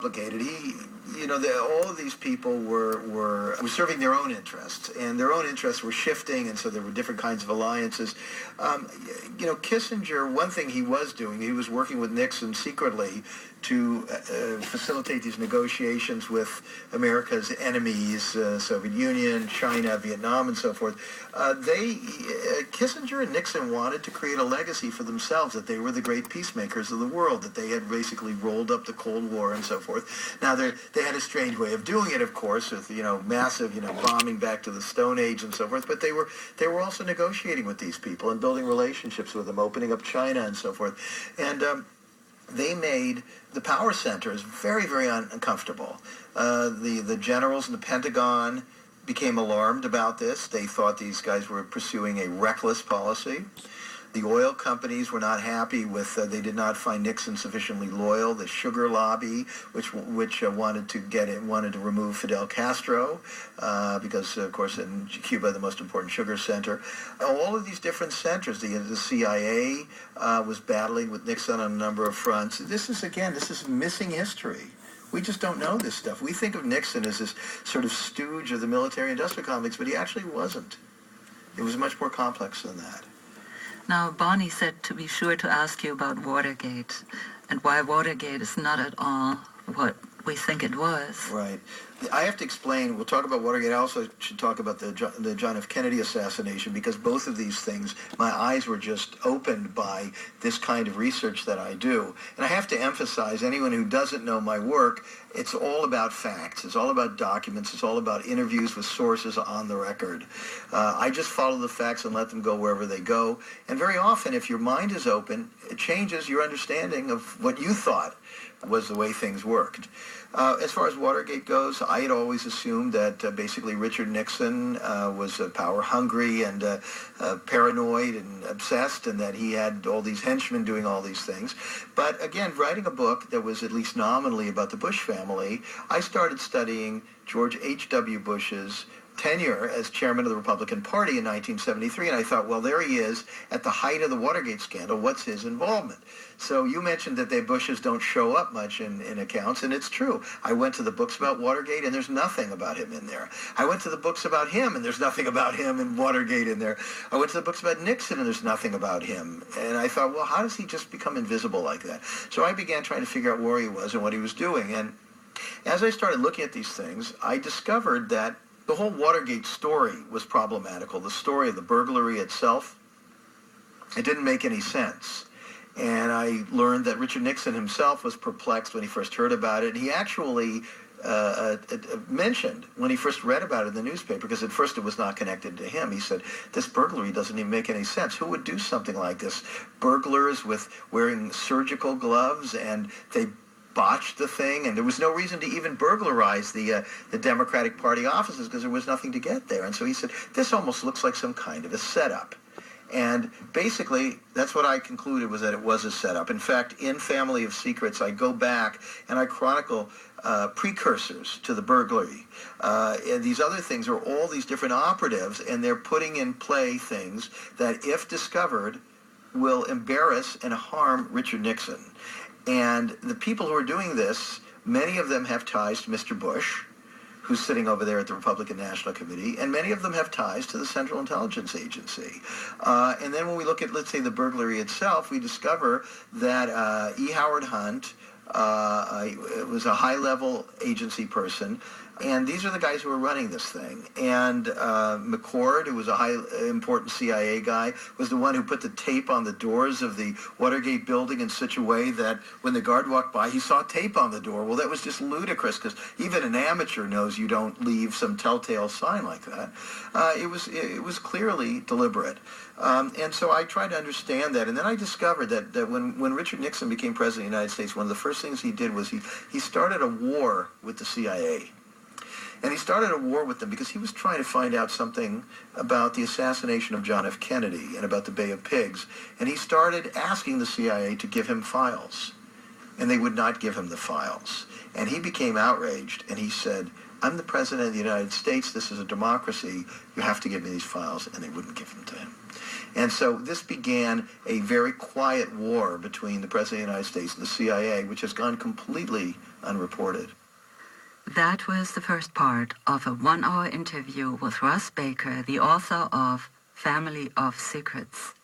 complicated. All of these people were serving their own interests, and their own interests were shifting, and so there were different kinds of alliances. Kissinger, one thing he was doing, he was working with Nixon secretly to facilitate these negotiations with America's enemies, Soviet Union, China, Vietnam, and so forth. Kissinger and Nixon wanted to create a legacy for themselves that they were the great peacemakers of the world, that they had basically rolled up the Cold War and so forth. Now, they had a strange way of doing it, of course, with, massive, bombing back to the Stone Age and so forth, but they were also negotiating with these people and building relationships with them, opening up China and so forth. And they made the power centers very, very uncomfortable. The generals in the Pentagon became alarmed about this. They thought these guys were pursuing a reckless policy. The oil companies were not happy with, they did not find Nixon sufficiently loyal. The sugar lobby, which wanted to remove Fidel Castro, because, of course, in Cuba, the most important sugar center. All of these different centers, the CIA was battling with Nixon on a number of fronts. This is missing history. We just don't know this stuff. We think of Nixon as this sort of stooge of the military-industrial complex, but he actually wasn't. It was much more complex than that. Now, Bonnie said to be sure to ask you about Watergate and why Watergate is not at all what we think it was. Right. I have to explain, we'll talk about Watergate. I also should talk about the John F. Kennedy assassination, because both of these things, my eyes were just opened by this kind of research that I do. And I have to emphasize, anyone who doesn't know my work, it's all about facts. It's all about documents. It's all about interviews with sources on the record. I just follow the facts and let them go wherever they go. And very often, if your mind is open, it changes your understanding of what you thought was the way things worked. As far as Watergate goes, I had always assumed that basically Richard Nixon was power hungry and paranoid and obsessed, and that he had all these henchmen doing all these things. But again, writing a book that was at least nominally about the Bush family, I started studying George H.W. Bush's tenure as chairman of the Republican Party in 1973, and I thought, well, there he is at the height of the Watergate scandal. What's his involvement? So you mentioned that the Bushes don't show up much in accounts, and it's true. I went to the books about Watergate, and there's nothing about him in there. I went to the books about him, and there's nothing about him in Watergate in there. I went to the books about Nixon, and there's nothing about him. And I thought, well, how does he just become invisible like that? So I began trying to figure out where he was and what he was doing. And as I started looking at these things, I discovered that the whole Watergate story was problematical. The story of the burglary itself, it didn't make any sense. And I learned that Richard Nixon himself was perplexed when he first heard about it. And he actually mentioned when he first read about it in the newspaper, because at first it was not connected to him. He said, this burglary doesn't even make any sense. Who would do something like this? Burglars with wearing surgical gloves, and they botched the thing, and there was no reason to even burglarize the Democratic Party offices because there was nothing to get there. And so he said, this almost looks like some kind of a setup. And basically, that's what I concluded, was that it was a setup. In fact, in Family of Secrets, I go back and I chronicle precursors to the burglary. And these other things are all these different operatives, and they're putting in play things that, if discovered, will embarrass and harm Richard Nixon. And the people who are doing this, many of them have ties to Mr. Bush, who's sitting over there at the Republican National Committee, and many of them have ties to the Central Intelligence Agency. And then when we look at, let's say, the burglary itself, we discover that E. Howard Hunt was a high-level agency person, and these are the guys who were running this thing. And McCord, who was a important CIA guy, was the one who put the tape on the doors of the Watergate building in such a way that when the guard walked by, he saw tape on the door. Well, that was just ludicrous, because even an amateur knows you don't leave some telltale sign like that. It was clearly deliberate. And so I tried to understand that. And then I discovered that when Richard Nixon became president of the United States, one of the first things he did was he started a war with the CIA. And he started a war with them because he was trying to find out something about the assassination of John F. Kennedy and about the Bay of Pigs. And he started asking the CIA to give him files. And they would not give him the files. And he became outraged, and he said, I'm the president of the United States. This is a democracy. You have to give me these files. And they wouldn't give them to him. And so this began a very quiet war between the President of the United States and the CIA, which has gone completely unreported. That was the first part of a 1-hour interview with Russ Baker, the author of Family of Secrets.